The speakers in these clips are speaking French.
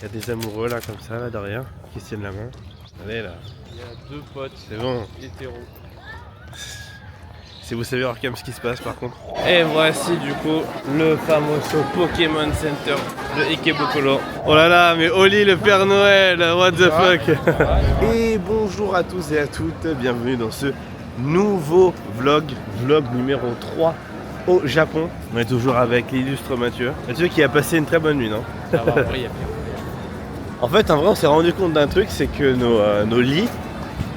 Il y a des amoureux là comme ça, là derrière, qui se tiennent la main. Allez là. Il y a deux potes. C'est bon. Hétéros. Si vous savez Arkham ce qui se passe par contre. Et voici du coup le fameux Pokémon Center de Ikebukuro. Oh là là, mais Oli le Père Noël, what the fuck. Et bonjour à tous et à toutes, bienvenue dans ce nouveau vlog numéro 3 au Japon. On est toujours avec l'illustre Mathieu. Mathieu qui a passé une très bonne nuit, non? Ça va, après, il y a pire. En fait, en vrai, on s'est rendu compte d'un truc, c'est que nos lits,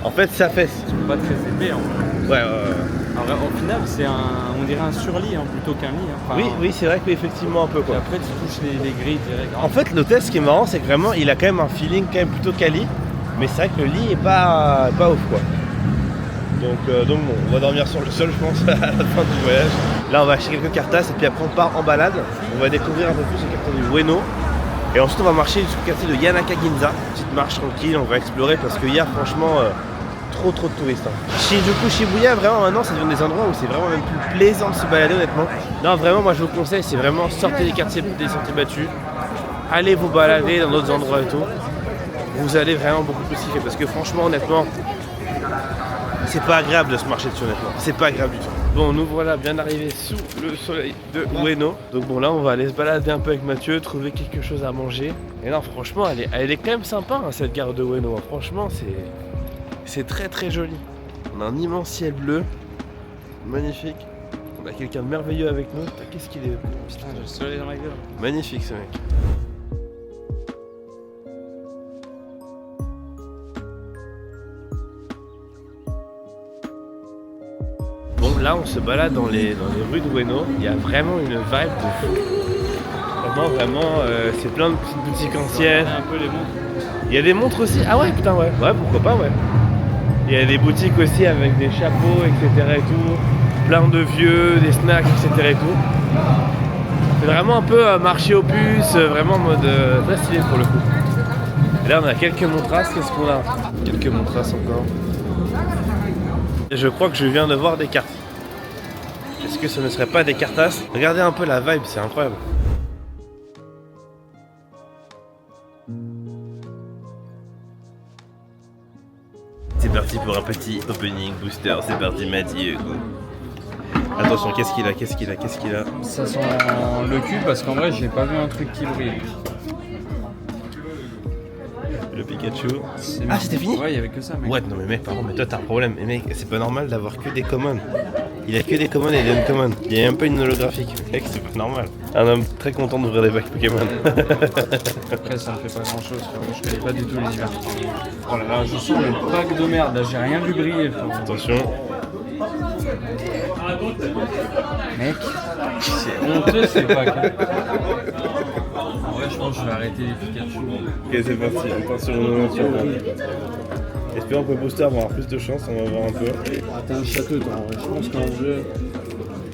en fait, s'affaissent. Ils sont pas très épais en fait. Ouais, Alors, au final, c'est on dirait un surlit hein, plutôt qu'un lit. Hein. Enfin, oui, c'est vrai qu'effectivement un peu Et quoi. après, tu touches les grilles direct. En fait, l'hôtel, ce qui est marrant, c'est que vraiment, il a quand même un feeling quand même plutôt quali, mais c'est vrai que le lit est pas ouf quoi. Donc bon, on va dormir sur le sol, je pense, à la fin du voyage. Là, on va acheter quelques cartas et puis après, on part en balade. On va découvrir un peu plus le quartier du Ueno. Et ensuite, on va marcher jusqu'au quartier de Yanaka Ginza. Petite marche tranquille, on va explorer parce qu'il y a franchement trop de touristes. Shinjuku, Shibuya, vraiment maintenant, ça devient des endroits où c'est vraiment même plus plaisant de se balader, honnêtement. Non, vraiment, moi je vous conseille, c'est vraiment sortez des quartiers des sentiers battus. Allez vous balader dans d'autres endroits et tout. Vous allez vraiment beaucoup plus kiffer parce que franchement, honnêtement, c'est pas agréable de se marcher dessus, honnêtement. C'est pas agréable du tout. Bon, nous voilà bien arrivés sous le soleil de Ueno. Donc bon, là, on va aller se balader un peu avec Mathieu, trouver quelque chose à manger. Et non, franchement, elle est quand même sympa, hein, cette gare de Ueno. Franchement, c'est très très joli. On a un immense ciel bleu, magnifique. On a quelqu'un de merveilleux avec nous. Putain, qu'est-ce qu'il est... Putain, j'ai le soleil dans la gueule. Magnifique ce mec. Bon, là, on se balade dans les rues de Ueno. Il y a vraiment une vibe de fou. Vraiment, c'est plein de petites boutiques anciennes. Un peu les montres. Il y a des montres aussi. Ah ouais, putain, ouais. Ouais, pourquoi pas, ouais. Il y a des boutiques aussi avec des chapeaux, etc. et tout. Plein de vieux, des snacks, etc. et tout. C'est vraiment un peu marché aux puces, vraiment en mode très stylé pour le coup. Et là, on a quelques montraces. Qu'est-ce qu'on a? Quelques montraces encore. Et je crois que je viens de voir des cartes. Est-ce que ce ne serait pas des cartas? Regardez un peu la vibe, c'est incroyable. C'est parti pour un petit opening booster, c'est parti Mathieu. Attention, qu'est-ce qu'il a? Ça sent le cul parce qu'en vrai, j'ai pas vu un truc qui brille. Le Pikachu. Ah, c'était fini? Ouais, il y avait que ça, mec. Ouais, non mais mec, pardon, mais toi t'as un problème. Mais mec, c'est pas normal d'avoir que des commons. Il a que des commons et des uncommons. Il y a même pas une holographique. Mec, c'est pas normal. Un homme très content d'ouvrir des packs Pokémon. Après, ça ne fait pas grand chose, je connais pas du tout l'univers. Oh là là, je sens le pack de merde, là, j'ai rien vu briller. Attention. Mec, c'est honteux ces packs. En vrai, je pense que je vais arrêter les Pikachu. Ok, c'est parti, on part sur une aventure. Espérons que le booster va avoir plus de chance, on va voir un peu. Ah, t'as un château, toi, en vrai. Je pense qu'en jeu.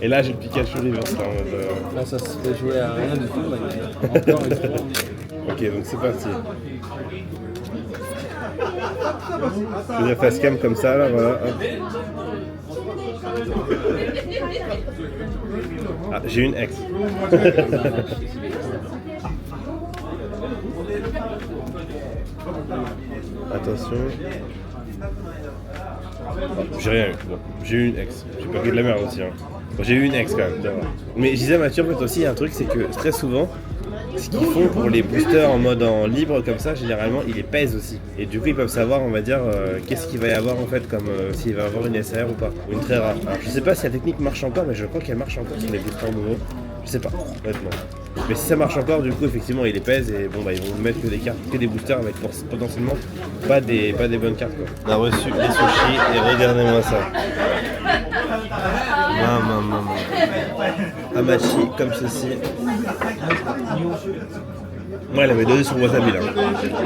Et là, j'ai le Pikachu reverse là en mode. Là, ça se fait jouer à rien du tout. Là. Encore une fois. Ok, donc c'est parti. Je vais faire cam comme ça, là, voilà. Hop. Ah, j'ai une ex. Attention. Oh, j'ai rien eu. Bon, j'ai eu une ex. J'ai pas que de la merde aussi. Hein. Bon, j'ai eu une ex quand même. Mais je disais à Mathieu, en fait, aussi, il y a un truc, c'est que très souvent, ce qu'ils font pour les boosters en mode en libre comme ça, généralement, ils les pèsent aussi. Et du coup, ils peuvent savoir, on va dire, qu'est-ce qu'il va y avoir en fait, comme s'il va y avoir une SR ou pas, ou une très rare. Alors, je sais pas si la technique marche encore, mais je crois qu'elle marche encore sur les boosters nouveaux. Je sais pas, honnêtement. Mais si ça marche encore, du coup, effectivement, ils les pèsent et bon, bah, ils vont mettre que des cartes, que des boosters avec potentiellement pas des bonnes cartes quoi. On a reçu les sushis et regardez-moi ça. Maman. Hamachi comme ceci. Moi, elle avait donné son wasabi là.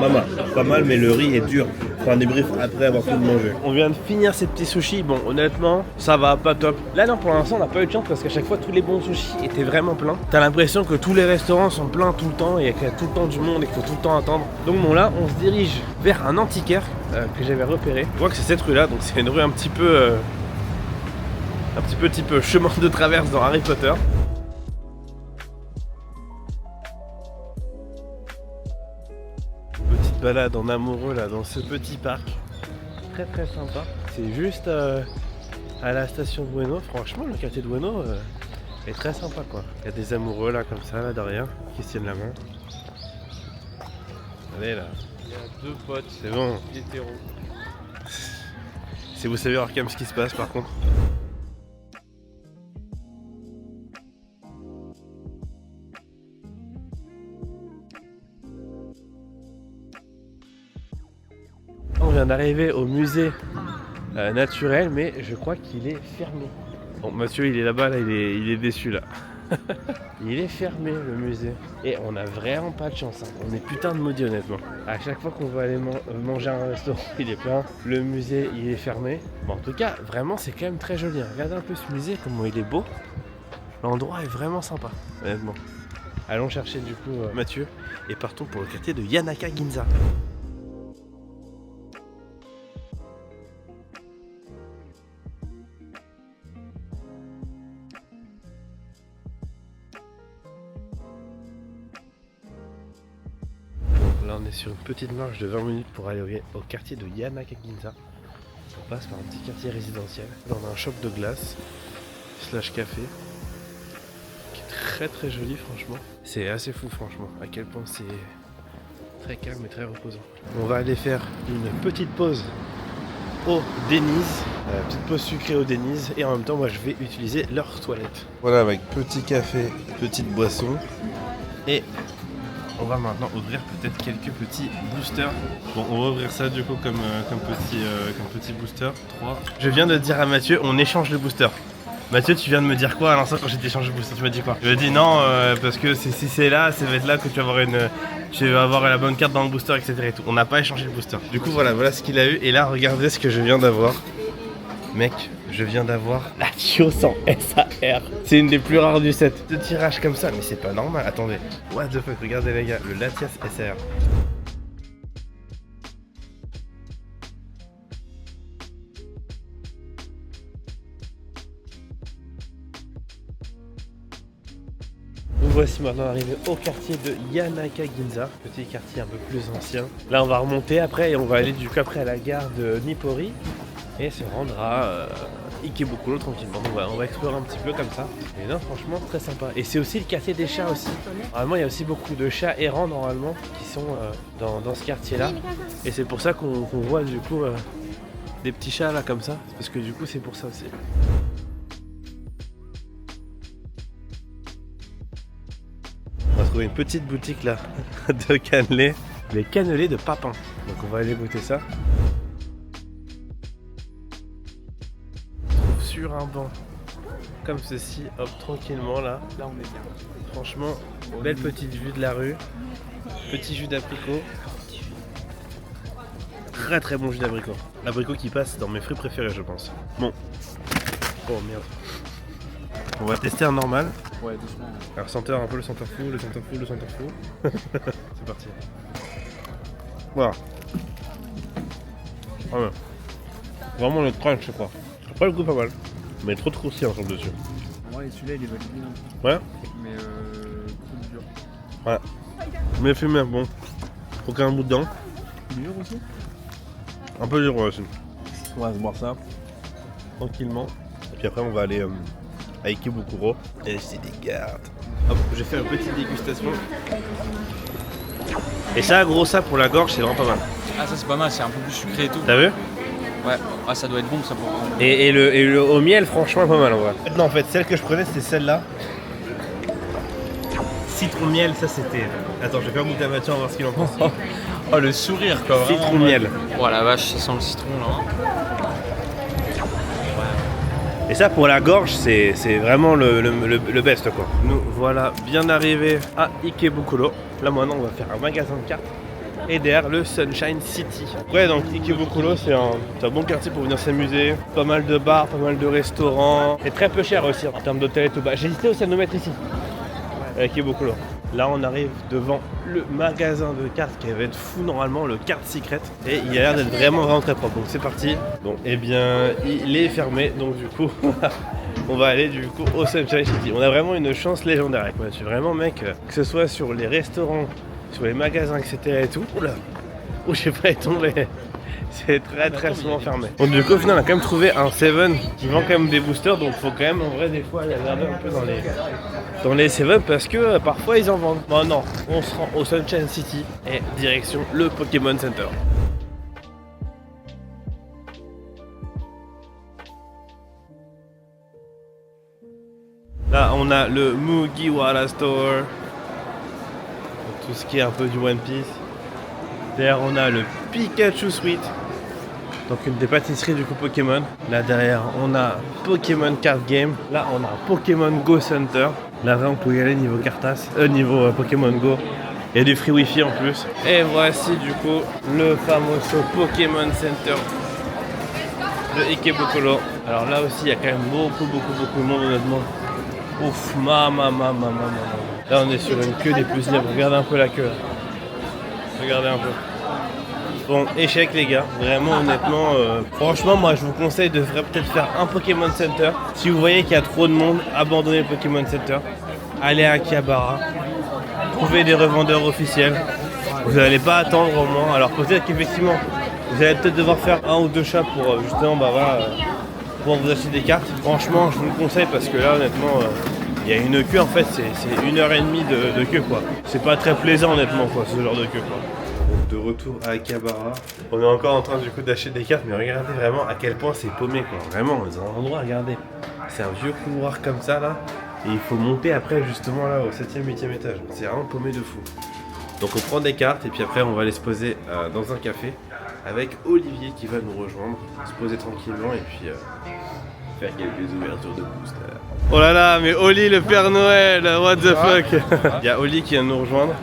Maman, pas mal, mais le riz est dur. Faut un débrief après avoir tout mangé. On vient de finir ces petits sushis. Bon, honnêtement, ça va, pas top. Là, non, pour l'instant, on n'a pas eu de chance parce qu'à chaque fois, tous les bons sushis étaient vraiment pleins. T'as l'impression que tous les restaurants sont pleins tout le temps et qu'il y a tout le temps du monde et qu'il faut tout le temps attendre. Donc, bon, là, on se dirige vers un antiquaire que j'avais repéré. Je vois que c'est cette rue-là, donc c'est une rue un petit peu type chemin de traverse dans Harry Potter. petite balade en amoureux là dans ce petit parc. Très sympa. C'est juste à la station Bueno. Franchement, le quartier de Bueno est très sympa quoi. Il y a des amoureux là comme ça, là derrière, qui se tiennent la main. Allez là. Il y a 2 potes. C'est bon. Hétéros. Si vous savez Arkham ce qui se passe par contre. On vient d'arriver au musée naturel, mais je crois qu'il est fermé. Bon, Mathieu il est là-bas, là, il est déçu là. Il est fermé le musée. Et on a vraiment pas de chance, hein. On est putain de maudits honnêtement. À chaque fois qu'on va aller manger à un restaurant, il est plein. Le musée il est fermé. Bon, en tout cas, vraiment c'est quand même très joli, hein. Regardez un peu ce musée, comment il est beau. L'endroit est vraiment sympa, honnêtement. Allons chercher du coup Mathieu et partons pour le quartier de Yanaka-Ginza. Là on est sur une petite marche de 20 minutes pour aller au quartier de Yanaka-Ginza. On passe par un petit quartier résidentiel dans un shop de glace slash café qui est très joli franchement. C'est assez fou franchement à quel point c'est très calme et très reposant. On va aller faire une petite pause au Denny's, petite pause sucrée au Denny's et en même temps moi je vais utiliser leur toilette. Voilà avec petit café, petite boisson et on va maintenant ouvrir peut-être quelques petits boosters. Bon, on va ouvrir ça du coup comme petit booster. 3. Je viens de dire à Mathieu, on échange le booster. Mathieu, tu viens de me dire quoi à l'instant quand j'ai échangé le booster? Tu m'as dit quoi? Je lui ai dit non, parce que si c'est là, ça va être là que tu vas avoir la bonne carte dans le booster, etc. Et tout. On n'a pas échangé le booster. Du coup, voilà ce qu'il a eu. Et là, regardez ce que je viens d'avoir. Mec, je viens d'avoir la Chio 100 SAR. C'est une des plus rares du set. De tirage comme ça, mais c'est pas normal. Attendez. What the fuck, regardez les gars, le Latias SAR. Nous voici maintenant arrivés au quartier de Yanaka-Ginza, petit quartier un peu plus ancien. Là on va remonter après et on va aller du coup après à la gare de Nippori et se rendre à Ikebukuro tranquillement. Donc voilà, on va explorer un petit peu comme ça. Et non, franchement très sympa. Et c'est aussi le quartier des chats aussi. Normalement il y a aussi beaucoup de chats errants normalement qui sont dans ce quartier là. Et c'est pour ça qu'on voit du coup des petits chats là comme ça. Parce que du coup c'est pour ça aussi. On va trouver une petite boutique là de cannelés. Les cannelés de Papin. Donc on va aller goûter ça. Sur un banc comme ceci, hop, tranquillement là. Là, on est bien. Franchement, belle petite vue de la rue. Petit jus d'abricot. Très bon jus d'abricot. L'abricot qui passe dans mes fruits préférés, je pense. Bon. Oh merde. On va tester un normal. Ouais, doucement. Alors senteur, un peu le senteur fou, le senteur fou, le senteur fou. C'est parti. Voilà. Ah ouais. Vraiment le crunch, je crois. Après le goût pas mal. Mais trop de croustillant sur le dessus. Ouais, celui-là il est validé. Ouais. Mais trop dur. Ouais. Mais fumé, bon. Aucun bout dedans. Dur aussi. Un peu dur aussi. On va se boire ça. Tranquillement. Et puis après on va aller à Ikebukuro. Et c'est des gardes. Hop, j'ai fait une petite dégustation. Et ça, gros, ça pour la gorge, c'est vraiment pas mal. Ah, ça c'est pas mal, c'est un peu plus sucré et tout. T'as vu? Ouais, ah, ça doit être bon ça pour. Et le au miel, franchement, pas mal en vrai. Non, en fait, celle que je prenais, c'était celle-là. Citron miel, ça c'était. Attends, je vais faire goûter à Mathieu, on va voir ce qu'il en pense. Oh, le sourire quoi. Citron miel. Oh la vache, ça sent le citron là. Et ça pour la gorge c'est vraiment le best quoi. Nous voilà bien arrivés à Ikebukuro. Là maintenant on va faire un magasin de cartes. Et derrière le Sunshine City. Ouais donc Ikebukuro c'est un bon quartier pour venir s'amuser. Pas mal de bars, pas mal de restaurants. Et très peu cher aussi en termes d'hôtel et tout. Bah, j'ai hésité aussi à nous mettre ici. À Ikebukuro. Là on arrive devant le magasin de cartes qui va être fou normalement, le Card Secret. Et il a l'air d'être vraiment très propre. Donc c'est parti. Bon et bien il est fermé donc du coup on va aller du coup au Sunshine City. On a vraiment une chance légendaire avec Mathieu. Vraiment mec, que ce soit sur les restaurants, sur les magasins etc et tout. Oula. Ouh, j'ai pas tombé. C'est très souvent fermé. Donc du coup au final on a quand même trouvé un 7 qui vend quand même des boosters, donc faut quand même en vrai des fois aller regarder un peu dans les 7 parce que parfois ils en vendent. Bon non, on se rend au Sunshine City et direction le Pokémon Center. Là on a le Mugiwara Store, tout ce qui est un peu du One Piece. Derrière on a le Pikachu Suite, donc une des pâtisseries du coup Pokémon. Là derrière on a Pokémon Card Game. Là on a Pokémon Go Center. Là vraiment on peut y aller niveau cartas, niveau Pokémon Go. Il y a du free wifi en plus. Et voici du coup le fameux Pokémon Center de Ikebukuro. Alors là aussi il y a quand même beaucoup de monde honnêtement. Ouf, Là on est sur une queue des plus libres. Regardez un peu la queue. Regardez un peu. Bon, échec les gars, vraiment honnêtement, franchement moi je vous conseille de peut-être faire un Pokémon Center. Si vous voyez qu'il y a trop de monde, abandonnez le Pokémon Center. Allez à Akihabara, trouvez des revendeurs officiels. Vous n'allez pas attendre au moins, alors peut-être qu'effectivement, vous allez peut-être devoir faire un ou deux chats pour justement pour vous acheter des cartes. Franchement je vous le conseille parce que là honnêtement, il y a une queue en fait, c'est 1h30 de queue quoi. C'est pas très plaisant honnêtement quoi, ce genre de queue quoi. Donc de retour à Akihabara, on est encore en train du coup d'acheter des cartes, mais regardez vraiment à quel point c'est paumé quoi. Vraiment, dans un endroit, regardez. C'est un vieux couloir comme ça là, et il faut monter après justement là au 7e, 8e étage. C'est vraiment paumé de fou. Donc on prend des cartes et puis après on va aller se poser dans un café avec Olivier qui va nous rejoindre, se poser tranquillement et puis faire quelques ouvertures de booster. Oh là là, mais Oli le Père Noël, what the fuck. Il y a Oli qui vient nous rejoindre.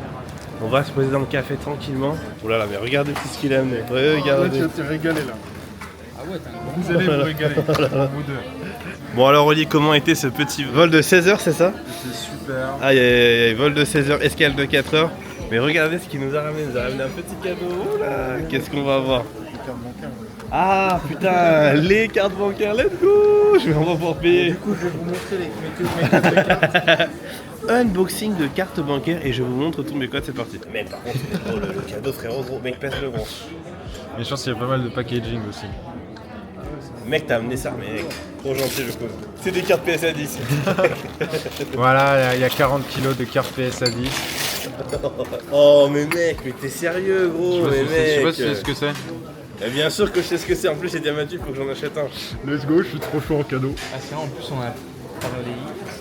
On va se poser dans le café tranquillement. Oh là là, mais regardez tout ce qu'il a amené. Regardez. Là, tu vas te régaler là. Ah ouais, t'as un Vous allez vous régaler, vous deux. Bon alors Oli, comment était ce petit vol de 16h, c'est ça? C'est super. Aïe aïe aïe, vol de 16h, escale de 4h. Mais regardez ce qu'il nous a ramené. Il nous a ramené un petit cadeau. Oh là, qu'est-ce qu'on va avoir? Ah putain, les cartes bancaires, let's go. Je vais en pouvoir payer. Du coup, je vais vous montrer mes cartes de cartes. Unboxing de cartes bancaires et je vous montre tous mes codes, c'est parti. Mais par contre, oh, le cadeau frérot, gros, mec, pèse le gros. Mais je pense qu'il y a pas mal de packaging aussi. Mec, t'as amené ça, mec. Trop gentil le coup. C'est des cartes PSA 10. Voilà, il y a 40 kilos de cartes PSA 10. Oh mais mec, mais t'es sérieux gros, mais mec. Je sais pas si tu sais ce que c'est. Et bien sûr que je sais ce que c'est, en plus c'est Diamatu, faut que j'en achète un. Let's go, je suis trop chaud en cadeau. Ah c'est vrai, en plus on a parlé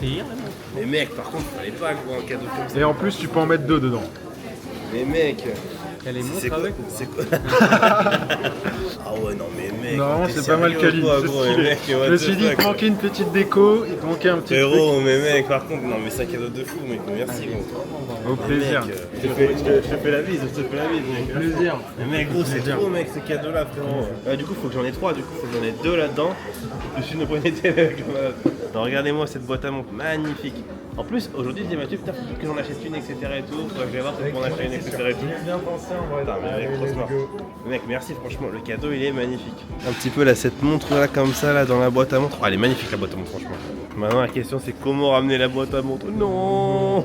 hier. Mais mec, par contre, fallait pas gros un cadeau comme ça. Et en plus, tu peux en mettre deux dedans. Mais mec, Elle est c'est montre quoi, avec. c'est quoi? Ah ouais non mais mec. Non, t'es c'est pas mal sérieux, quali. quoi, C'est gros, stylé. mais mec, what Je me the suis dit, il fuck. te manquait une petite déco, il te manquait un petit truc. Frérot, mais mec, par contre, non mais c'est un cadeau de fou mec, merci gros. Au plaisir. Mec, je te fais la bise, mec. Plaisir. Mais mec gros, c'est trop mec ce cadeau là frérot. Du coup faut que j'en ai 3, du coup faut que j'en ai 2 là-dedans. Je suis une poignée de camarades. Non, regardez-moi cette boîte à montre, magnifique. En plus, aujourd'hui, je dis Mathieu, putain, faut que j'en achète une, etc. et tout. Faut que je vais voir pour en acheter une, etc. et tout. Bien pensé en vrai. Putain, mais mec, trop smart. Mec, merci, franchement, le cadeau il est magnifique. Un petit peu là, cette montre là, comme ça, là, dans la boîte à montre. Oh, elle est magnifique la boîte à montre, franchement. Maintenant, la question c'est comment ramener la boîte à montre. Non.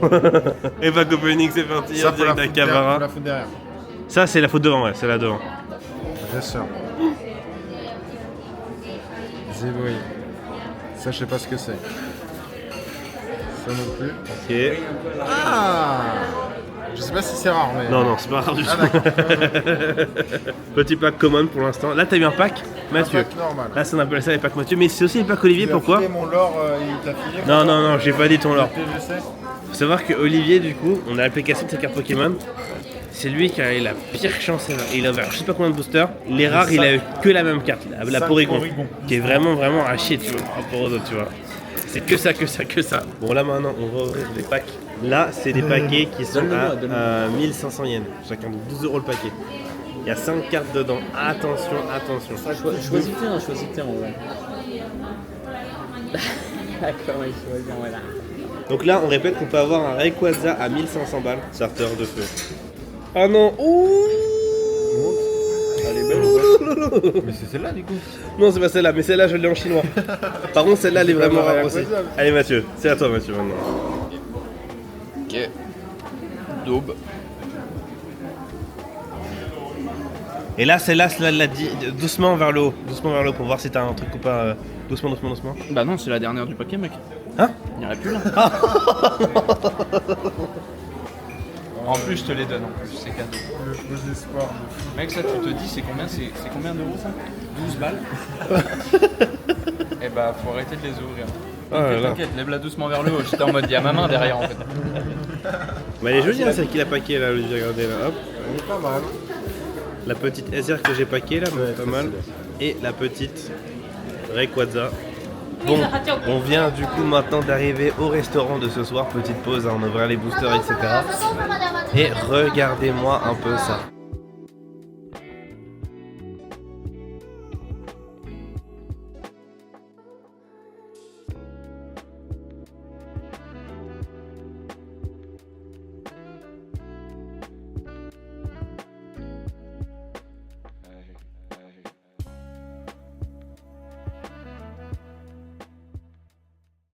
Et pas opening, c'est parti, Ça, en direct faut d'Akihabara. la foutre derrière. Ça, c'est la faute devant, ouais, c'est là devant. Bien sûr. Zeboy. Ça, je sais pas ce que c'est. Ça non plus. Ok. Ah! Je sais pas si c'est rare, mais. Non, non, c'est pas rare du tout. Ah, d'accord. Petit pack common pour l'instant. Là, t'as eu un pack, Mathieu. Un pack normal. Là, ça on appelle ça les packs Mathieu. Mais c'est aussi les packs Olivier, Il a pourquoi? filé mon lore, il t'a filé. Non, non, non, j'ai pas dit ton lore. Je sais. Faut savoir que Olivier, du coup, on a l'application de ses cartes Pokémon. C'est lui qui a eu la pire chance ever. Il a ouvert je sais pas combien de boosters. Les rares, il a eu que la même carte, la Porygon. Qui est vraiment, vraiment à chier, tu vois, par rapport aux autres, tu vois. C'est que ça, que ça, que ça. Bon, là maintenant, on va ouvrir des packs. Là, c'est des paquets qui sont à 1500 yens. Chacun de 12 € le paquet. Il y a 5 cartes dedans. Attention, attention. Choisis-le en vrai. D'accord, il choisit, voilà. Donc là, on répète qu'on peut avoir un Rayquaza à 1500 balles. Starter de feu. Ah non. Ouh. Elle est belle ou pas? Mais c'est celle-là du coup. Non, c'est pas celle-là, mais celle-là, je l'ai en chinois. Par contre, celle-là, elle est vraiment avoir rare un aussi. Rayquaza. Allez, Mathieu, c'est à toi, Mathieu, maintenant. Ok. Daube. Et là, celle-là, doucement vers le haut. Doucement vers le haut pour voir si t'as un truc ou pas. Doucement. Bah non, c'est la dernière du paquet, mec. Hein? Il n'y en a plus là. En plus, je te les donne en plus, c'est cadeau. Le faux espoir. Mec, ça, tu te dis, c'est combien d'euros ça? 12 balles. Et bah, faut arrêter de les ouvrir. T'inquiète, lève-la doucement vers le haut. J'étais en mode, il y a ma main derrière en fait. Bah, elle est jolie, hein, celle qu'il a paquée là, Olivier, regardez là. Hop. Elle est pas mal. La petite SR que j'ai paquée là, mais pas mal. Et la petite Rayquaza. Bon, on vient du coup maintenant d'arriver au restaurant de ce soir. Petite pause, hein, on ouvre les boosters, etc. Et regardez-moi un peu ça.